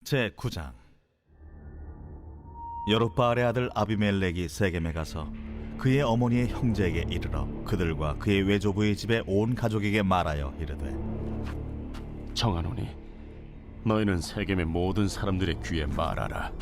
제9장. 여룹바알의 아들 아비멜렉이 세겜에 가서 그의 어머니의 형제에게 이르러 그들과 그의 외조부의 집에 온 가족에게 말하여 이르되, 청하노니 너희는 세겜의 모든 사람들의 귀에 말하라.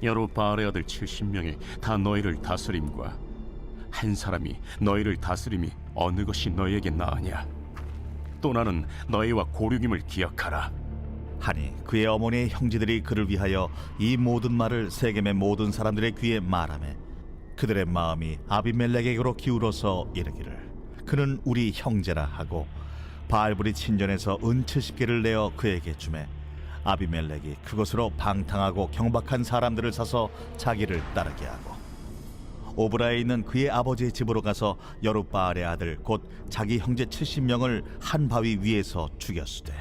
여룹바알의 아들 70명이 다 너희를 다스림과 한 사람이 너희를 다스림이 어느 것이 너희에게 나으냐? 또 나는 너희와 고륙임을 기억하라. 하니 그의 어머니의 형제들이 그를 위하여 이 모든 말을 세겜의 모든 사람들의 귀에 말하매 그들의 마음이 아비멜렉에게로 기울어서 이르기를, 그는 우리 형제라 하고 바알불이 친전에서 은 70개를 내어 그에게 주매 아비멜렉이 그것으로 방탕하고 경박한 사람들을 사서 자기를 따르게 하고 오브라에 있는 그의 아버지의 집으로 가서 여룹바알의 아들 곧 자기 형제 70명을 한 바위 위에서 죽였으되,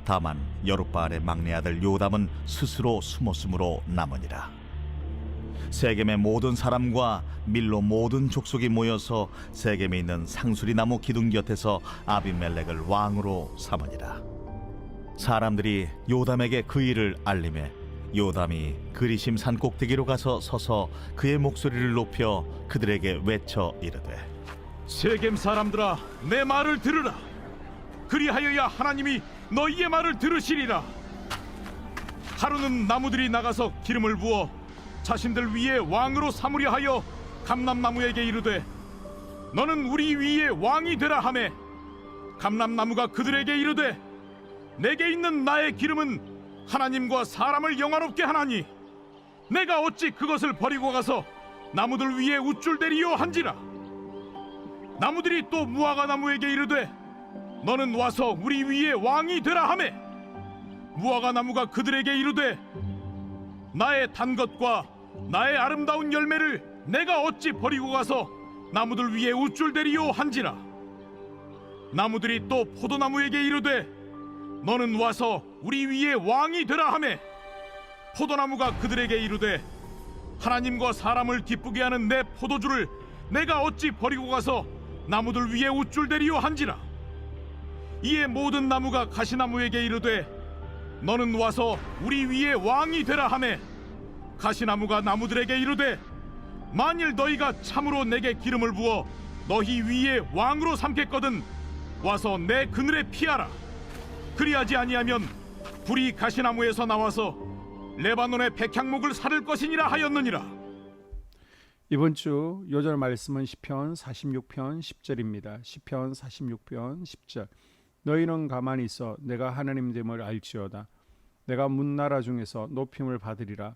다만 여룹바알의 막내 아들 요담은 스스로 숨었으므로 남으니라. 세겜의 모든 사람과 밀로 모든 족속이 모여서 세겜에 있는 상수리 나무 기둥 곁에서 아비멜렉을 왕으로 삼으니라. 사람들이 요담에게 그 일을 알림해 요담이 그리심 산 꼭대기로 가서 서서 그의 목소리를 높여 그들에게 외쳐 이르되, 세겜 사람들아, 내 말을 들으라. 그리하여야 하나님이 너희의 말을 들으시리라. 하루는 나무들이 나가서 기름을 부어 자신들 위에 왕으로 삼으려 하여 감람나무에게 이르되, 너는 우리 위에 왕이 되라 하매, 감람나무가 그들에게 이르되, 내게 있는 나의 기름은 하나님과 사람을 영화롭게 하나니 내가 어찌 그것을 버리고 가서 나무들 위에 우쭐대리요 한지라. 나무들이 또 무화과 나무에게 이르되, 너는 와서 우리 위에 왕이 되라 하매, 무화과 나무가 그들에게 이르되, 나의 단 것과 나의 아름다운 열매를 내가 어찌 버리고 가서 나무들 위에 우쭐대리요 한지라. 나무들이 또 포도나무에게 이르되, 너는 와서 우리 위에 왕이 되라 하매, 포도나무가 그들에게 이르되, 하나님과 사람을 기쁘게 하는 내 포도주를 내가 어찌 버리고 가서 나무들 위에 우쭐대리요 한지라. 이에 모든 나무가 가시나무에게 이르되, 너는 와서 우리 위에 왕이 되라 하매, 가시나무가 나무들에게 이르되, 만일 너희가 참으로 내게 기름을 부어 너희 위에 왕으로 삼겠거든 와서 내 그늘에 피하라. 그리하지 아니하면 불이 가시나무에서 나와서 레바논의 백향목을 사를 것이니라 하였느니라. 이번 주 요절 말씀은 시편 46편 10절입니다. 시편 46편 10절. 너희는 가만히 있어 내가 하나님 됨을 알지어다. 내가 문나라 중에서 높임을 받으리라.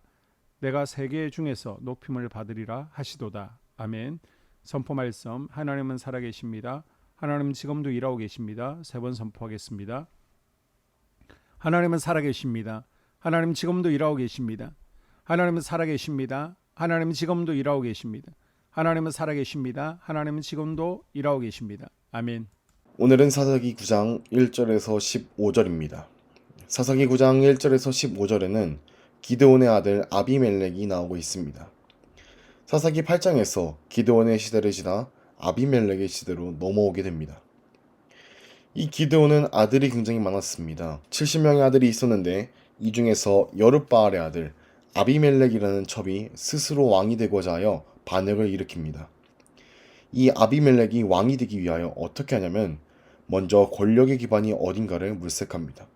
내가 세계 중에서 높임을 받으리라 하시도다. 아멘. 선포 말씀. 하나님은 살아계십니다. 하나님은 지금도 일하고 계십니다. 세 번 선포하겠습니다. 하나님은 살아계십니다. 하나님 지금도 일하고 계십니다. 하나님은 살아계십니다. 하나님은 지금도 일하고 계십니다. 하나님은 살아계십니다. 하나님은 지금도 일하고 계십니다. 아멘. 오늘은 사사기 9장 1절에서 15절입니다. 사사기 9장 1절에서 15절에는 기드온의 아들 아비멜렉이 나오고 있습니다. 사사기 8장에서 기드온의 시대를 지나 아비멜렉의 시대로 넘어오게 됩니다. 이 기드온은 아들이 굉장히 많았습니다. 70명의 아들이 있었는데 이 중에서 여룹바알의 아들 아비멜렉이라는 첩이 스스로 왕이 되고자 하여 반역을 일으킵니다. 이 아비멜렉이 왕이 되기 위하여 어떻게 하냐면 먼저 권력의 기반이 어딘가를 물색합니다.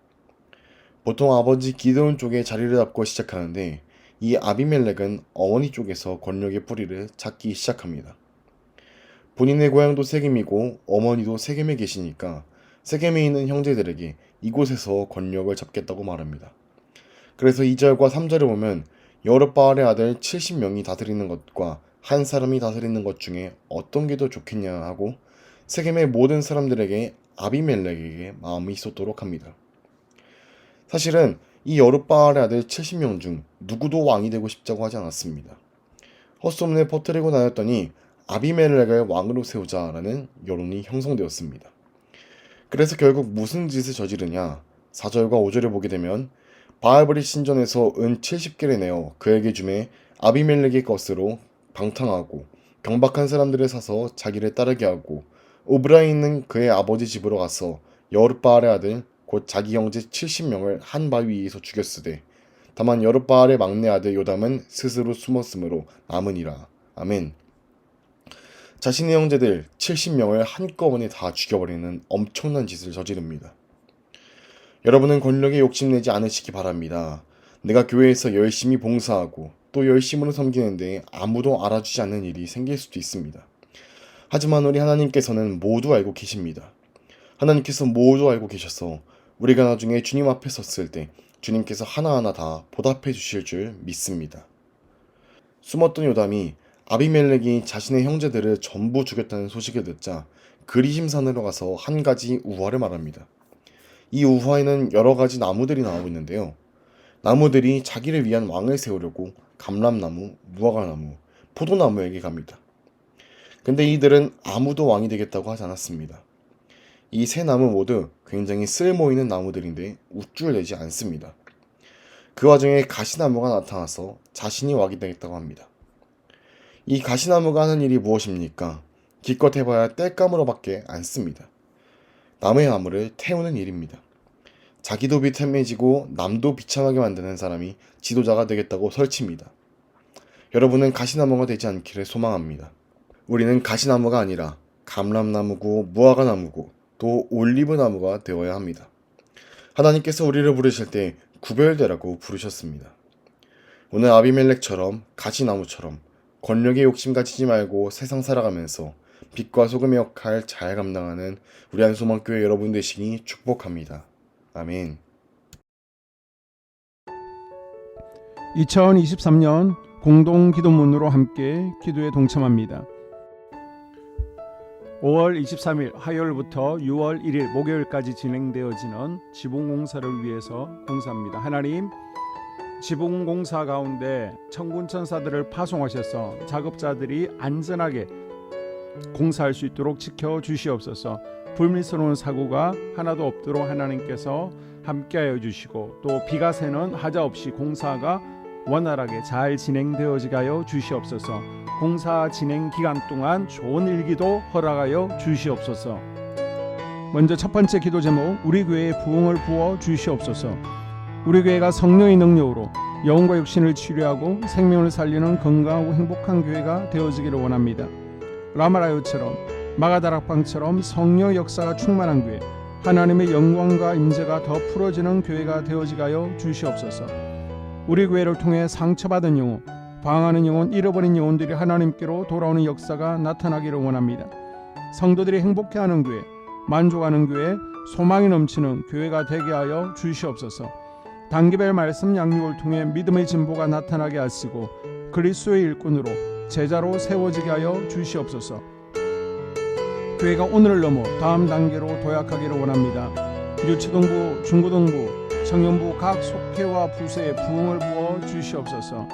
보통 아버지 기드온 쪽에 자리를 잡고 시작하는데 이 아비멜렉은 어머니 쪽에서 권력의 뿌리를 찾기 시작합니다. 본인의 고향도 세겜이고 어머니도 세겜에 계시니까 세겜에 있는 형제들에게 이곳에서 권력을 잡겠다고 말합니다. 그래서 2절과 3절을 보면 여룹바알의 아들 70명이 다스리는 것과 한 사람이 다스리는 것 중에 어떤 게 더 좋겠냐 하고 세겜의 모든 사람들에게 아비멜렉에게 마음이 쏟도록 합니다. 사실은 이 여룹바알의 아들 70명 중 누구도 왕이 되고 싶자고 하지 않았습니다. 헛소문에 퍼뜨리고 다녔더니 아비멜렉을 왕으로 세우자라는 여론이 형성되었습니다. 그래서 결국 무슨 짓을 저지르냐? 4절과 5절을 보게 되면 바알불이 신전에서 은 70개를 내어 그에게 주매 아비멜렉의 것으로 방탕하고 경박한 사람들을 사서 자기를 따르게 하고 오브라에 있는 그의 아버지 집으로 가서 여룹바알의 아들 곧 자기 형제 70명을 한 바위 위에서 죽였으되 다만 여룹바알의 막내 아들 요담은 스스로 숨었으므로 남으니라. 아멘. 자신의 형제들 70명을 한꺼번에 다 죽여버리는 엄청난 짓을 저지릅니다. 여러분은 권력에 욕심내지 않으시기 바랍니다. 내가 교회에서 열심히 봉사하고 또 열심으로 섬기는데 아무도 알아주지 않는 일이 생길 수도 있습니다. 하지만 우리 하나님께서는 모두 알고 계십니다. 하나님께서 모두 알고 계셔서 우리가 나중에 주님 앞에 섰을 때 주님께서 하나하나 다 보답해 주실 줄 믿습니다. 숨었던 요담이 아비멜렉이 자신의 형제들을 전부 죽였다는 소식을 듣자 그리심산으로 가서 한 가지 우화를 말합니다. 이 우화에는 여러 가지 나무들이 나오고 있는데요. 나무들이 자기를 위한 왕을 세우려고 감람나무, 무화과나무, 포도나무에게 갑니다. 근데 이들은 아무도 왕이 되겠다고 하지 않았습니다. 이 세 나무 모두 굉장히 쓸모있는 나무들인데 우쭐 내지 않습니다. 그 와중에 가시나무가 나타나서 자신이 왕이 되겠다고 합니다. 이 가시나무가 하는 일이 무엇입니까? 기껏 해봐야 땔감으로밖에 안 씁니다. 남의 나무를 태우는 일입니다. 자기도 비참해지고 남도 비참하게 만드는 사람이 지도자가 되겠다고 설칩니다. 여러분은 가시나무가 되지 않기를 소망합니다. 우리는 가시나무가 아니라 감람나무고 무화과나무고 또 올리브나무가 되어야 합니다. 하나님께서 우리를 부르실 때 구별되라고 부르셨습니다. 오늘 아비멜렉처럼 가시나무처럼 권력에 욕심 가지지 말고 세상 살아가면서 빛과 소금의 역할 잘 감당하는 우리 한소망교회 여러분 되시니 축복합니다. 아멘. 2023년 공동 기도문으로 함께 기도에 동참합니다. 5월 23일 화요일부터 6월 1일 목요일까지 진행되어지는 지붕공사를 위해서 공사합니다. 하나님, 지붕공사 가운데 천군천사들을 파송하셔서 작업자들이 안전하게 공사할 수 있도록 지켜주시옵소서. 불미스러운 사고가 하나도 없도록 하나님께서 함께하여 주시고 또 비가 새는 하자 없이 공사가 원활하게 잘 진행되어지게 하여 주시옵소서. 공사 진행 기간 동안 좋은 일기도 허락하여 주시옵소서. 먼저 첫 번째 기도 제목, 우리 교회에 부흥을 부어 주시옵소서. 우리 교회가 성령의 능력으로 영혼과 육신을 치료하고 생명을 살리는 건강하고 행복한 교회가 되어지기를 원합니다. 라마라요처럼 마가다락방처럼 성령 역사가 충만한 교회, 하나님의 영광과 임재가 더 풀어지는 교회가 되어지게 하여 주시옵소서. 우리 교회를 통해 상처받은 영혼, 방황하는 영혼, 잃어버린 영혼들이 하나님께로 돌아오는 역사가 나타나기를 원합니다. 성도들이 행복해하는 교회, 만족하는 교회, 소망이 넘치는 교회가 되게 하여 주시옵소서. 단기별 말씀 양육을 통해 믿음의 진보가 나타나게 하시고 그리스도의 일꾼으로 제자로 세워지게 하여 주시옵소서. 교회가 오늘을 넘어 다음 단계로 도약하기를 원합니다. 유치동부, 중고등부, 청년부 각 속회와 부서에 부흥을 부어 주시옵소서.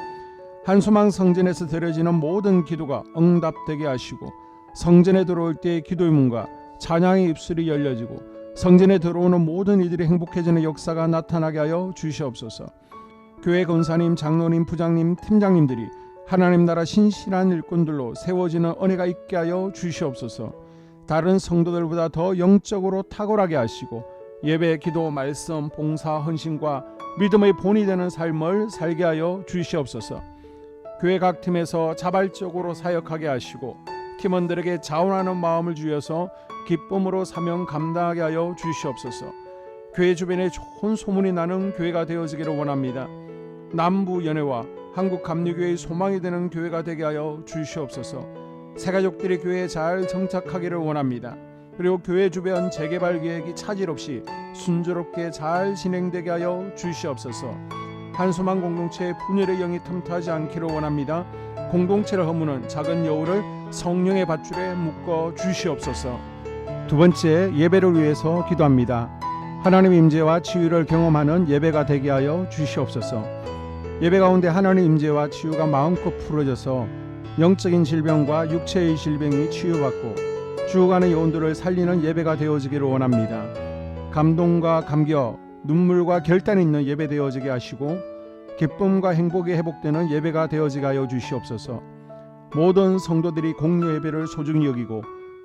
한소망 성전에서 드려지는 모든 기도가 응답되게 하시고 성전에 들어올 때의 기도의 문과 찬양의 입술이 열려지고 성전에 들어오는 모든 이들이 행복해지는 역사가 나타나게 하여 주시옵소서. 교회 권사님, 장로님, 부장님, 팀장님들이 하나님 나라 신실한 일꾼들로 세워지는 은혜가 있게 하여 주시옵소서. 다른 성도들보다 더 영적으로 탁월하게 하시고 예배, 기도, 말씀, 봉사, 헌신과 믿음의 본이 되는 삶을 살게 하여 주시옵소서. 교회 각 팀에서 자발적으로 사역하게 하시고 팀원들에게 자원하는 마음을 주셔서 기쁨으로 사명 감당하게 하여 주시옵소서. 교회 주변에 좋은 소문이 나는 교회가 되어지기를 원합니다. 남부 연회와 한국 감리교회의 소망이 되는 교회가 되게 하여 주시옵소서. 새가족들이 교회에 잘 정착하기를 원합니다. 그리고 교회 주변 재개발 계획이 차질 없이 순조롭게 잘 진행되게 하여 주시옵소서. 한소망 공동체의 분열의 영이 틈타지 않기를 원합니다. 공동체를 허무는 작은 여우를 성령의 밧줄에 묶어 주시옵소서. 두 번째, 예배를 위해서 기도합니다. 하나님의 임재와 치유를 경험하는 예배가 되게 하여 주시옵소서. 예배 가운데 하나님의 임재와 치유가 마음껏 풀어져서 영적인 질병과 육체의 질병이 치유받고 죽어가는 영혼들을 살리는 예배가 되어지기를 원합니다. 감동과 감격, 눈물과 결단이 있는 예배 되어지게 하시고 기쁨과 행복이 회복되는 예배가 되어지게 하여 주시옵소서. 모든 성도들이 공유 예배를 소중히 여기고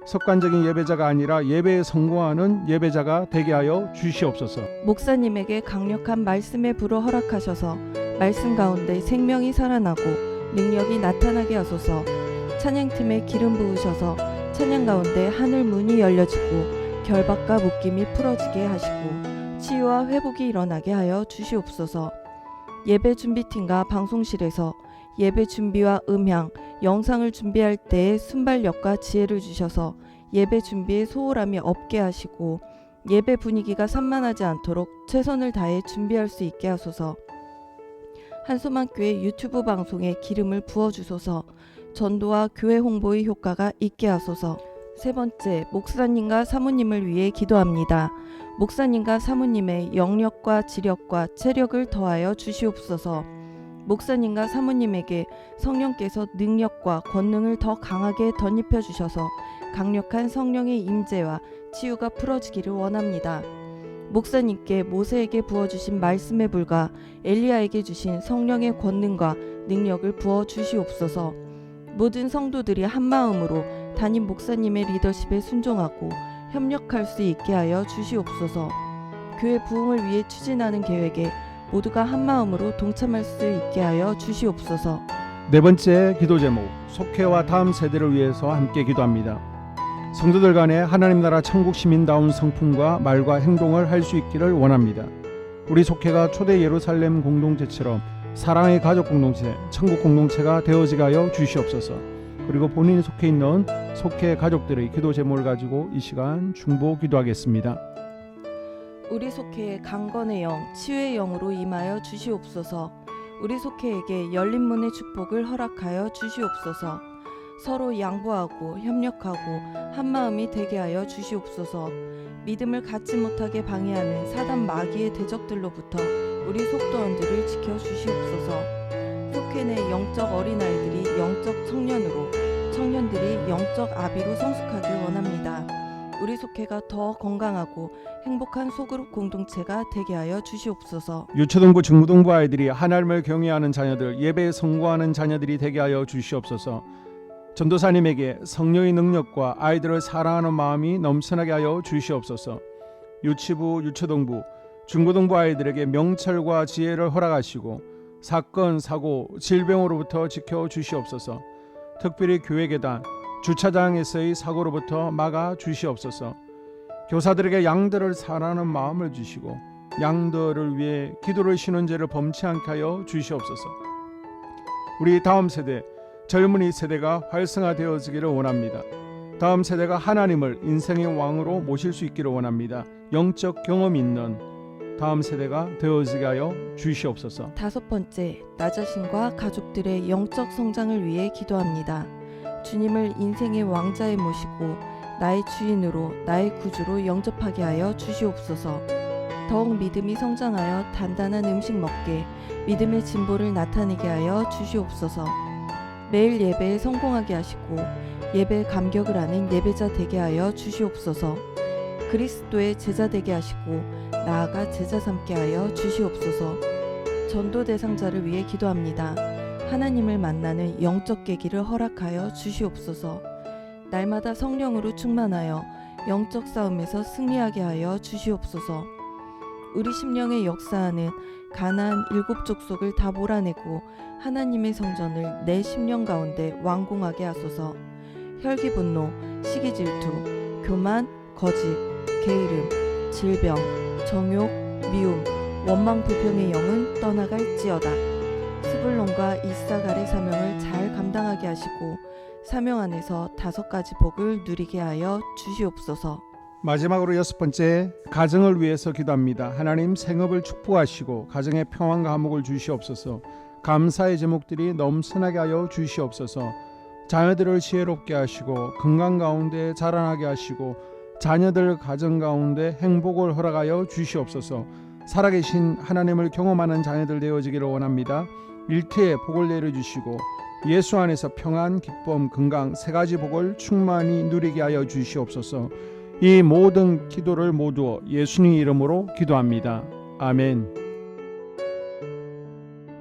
습관적인 예배자가 아니라 예배에 성공하는 예배자가 되게 하여 주시옵소서. 목사님에게 강력한 말씀의 불을 허락하셔서 말씀 가운데 생명이 살아나고 능력이 나타나게 하소서. 찬양팀에 기름 부으셔서 찬양 가운데 하늘 문이 열려지고 결박과 묶임이 풀어지게 하시고 치유와 회복이 일어나게 하여 주시옵소서. 예배 준비팀과 방송실에서 예배 준비와 음향, 영상을 준비할 때의 순발력과 지혜를 주셔서 예배 준비에 소홀함이 없게 하시고 예배 분위기가 산만하지 않도록 최선을 다해 준비할 수 있게 하소서. 한소만교회 유튜브 방송에 기름을 부어주소서. 전도와 교회 홍보의 효과가 있게 하소서. 세 번째, 목사님과 사모님을 위해 기도합니다. 목사님과 사모님의 영력과 지력과 체력을 더하여 주시옵소서. 목사님과 사모님에게 성령께서 능력과 권능을 더 강하게 덧입혀 주셔서 강력한 성령의 임재와 치유가 풀어지기를 원합니다. 목사님께 모세에게 부어주신 말씀의 불과 엘리야에게 주신 성령의 권능과 능력을 부어 주시옵소서. 모든 성도들이 한마음으로 담임 목사님의 리더십에 순종하고 협력할 수 있게 하여 주시옵소서. 교회 부흥을 위해 추진하는 계획에 모두가 한마음으로 동참할 수 있게 하여 주시옵소서. 네 번째 기도 제목, 속회와 다음 세대를 위해서 함께 기도합니다. 성도들 간에 하나님 나라 천국 시민다운 성품과 말과 행동을 할 수 있기를 원합니다. 우리 속회가 초대 예루살렘 공동체처럼 사랑의 가족 공동체, 천국 공동체가 되어지게 하여 주시옵소서. 그리고 본인이 속해 있는 속회 가족들의 기도 제목을 가지고 이 시간 중보 기도하겠습니다. 우리 속회에 강건의 영, 치유의 영으로 임하여 주시옵소서. 우리 속회에게 열린 문의 축복을 허락하여 주시옵소서. 서로 양보하고 협력하고 한마음이 되게 하여 주시옵소서. 믿음을 갖지 못하게 방해하는 사단 마귀의 대적들로부터 우리 속도원들을 지켜주시옵소서. 속회 내 영적 어린아이들이 영적 청년으로, 청년들이 영적 아비로 성숙하길 원합니다. 우리 속회가 더 건강하고 행복한 소그룹 공동체가 되게 하여 주시옵소서. 유초등부 중고등부 아이들이 하나님을 경외하는 자녀들, 예배에 성공하는 자녀들이 되게 하여 주시옵소서. 전도사님에게 성령의 능력과 아이들을 사랑하는 마음이 넘쳐나게 하여 주시옵소서. 유치부, 유초등부, 중고등부 아이들에게 명철과 지혜를 허락하시고 사건, 사고, 질병으로부터 지켜주시옵소서. 특별히 교회계단, 주차장에서의 사고로부터 막아 주시옵소서. 교사들에게 양들을 사랑하는 마음을 주시고 양들을 위해 기도를 쉬는 죄를 범치 않게 하여 주시옵소서. 우리 다음 세대, 젊은이 세대가 활성화되어지기를 원합니다. 다음 세대가 하나님을 인생의 왕으로 모실 수 있기를 원합니다. 영적 경험이 있는 다음 세대가 되어지게 하여 주시옵소서. 다섯 번째, 나 자신과 가족들의 영적 성장을 위해 기도합니다. 주님을 인생의 왕자에 모시고 나의 주인으로, 나의 구주로 영접하게 하여 주시옵소서. 더욱 믿음이 성장하여 단단한 음식 먹게, 믿음의 진보를 나타내게 하여 주시옵소서. 매일 예배에 성공하게 하시고 예배에 감격을 하는 예배자 되게 하여 주시옵소서. 그리스도의 제자 되게 하시고 나아가 제자 삼게 하여 주시옵소서. 전도 대상자를 위해 기도합니다. 하나님을 만나는 영적 계기를 허락하여 주시옵소서. 날마다 성령으로 충만하여 영적 싸움에서 승리하게 하여 주시옵소서. 우리 심령에 역사하는 가나안 7 족속을 다 몰아내고 하나님의 성전을 내 심령 가운데 완공하게 하소서. 혈기 분노, 시기 질투, 교만, 거짓, 게으름, 질병, 정욕, 미움, 원망 불평의 영은 떠나갈지어다. 스불론과 이사갈의 사명을 잘 감당하게 하시고 사명 안에서 5가지 복을 누리게 하여 주시옵소서. 마지막으로 6번째, 가정을 위해서 기도합니다. 하나님 생업을 축복하시고 가정에 평안과 화목을 주시옵소서. 감사의 제목들이 넘쳐나게 하여 주시옵소서. 자녀들을 지혜롭게 하시고 건강 가운데 자라나게 하시고 자녀들 가정 가운데 행복을 허락하여 주시옵소서. 살아계신 하나님을 경험하는 자녀들 되어지기를 원합니다. 일터에 복을 내려주시고 예수 안에서 평안, 기쁨, 건강 3가지 복을 충만히 누리게 하여 주시옵소서. 이 모든 기도를 모두 예수님 이름으로 기도합니다. 아멘.